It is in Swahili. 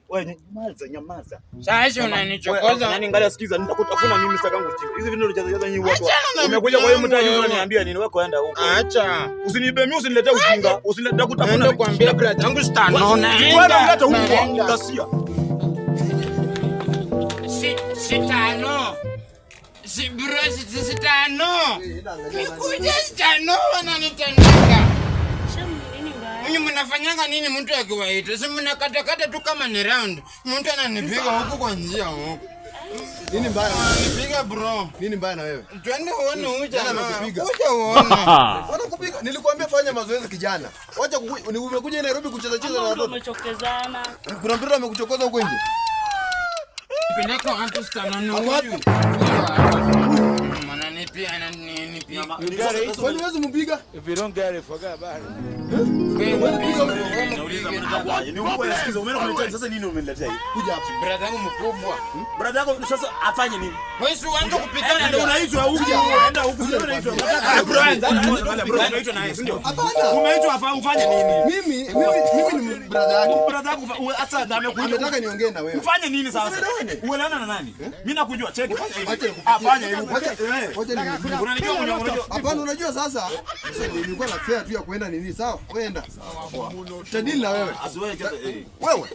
Wewe nyamaza. Sasa unanichokoza. Nani angalia sikiza nitakutafuna mimi sasa kangu chini. Hizi video jaza nyinyi watu. Umekuja kwa hiyo mtaji unaniambia nini? Wewe kwenda huko. Acha. Usinibe mimi usiniletee ujinga. Usiniletee kutafuna. Ndio kuambia brother yangu sitano. Wewe unaleta huko. Kasia. Sitano. Si bro sitano. Nikuja sitano wananitandika. Mimi mnafanyanga nini mtu akiwaita? Si mnakatakata tu kama ni round. Mtu ananipiga huko kwa njia huko. Nini mbaya? Nipiga bro. Nini mbaya na wewe? Twende uone huyu jamaa. Kupiga. Kuja uone. Wanakupiga. Nilikwambia fanya mazoezi kijana. Wacha umekuja Nairobi kucheza cheza na watoto. Umechokezana. Kuna mpira amekuchokoza huko nje. Pinako hata sitano huyu. Maana pia ananipiga. Kwani wewe umpiga? If you don't get it, forget about it. Nauliza mnataka. Ni uko unasikiza umeona sasa nini umeniletea hii? Kuja hapa. Brother yangu mkubwa. Brother yako sasa afanye nini? Wewe si uanze kupigana ndio unaitwa huko. Enda huko ndio unaitwa. Bro unaitwa naye ndio. Umeitwa ufanye nini? Mimi ni brother yake. Brother yako hata ametaka niongee na wewe. Ufanye nini sasa? Uelewana na nani? Mimi nakujua cheki. Afanye hivi. Unanijua unajua. Hapana unajua sasa. Nilikuwa na fair tu ya kuenda nini sawa? Wewe enda. Tadili na wewe. Wewe.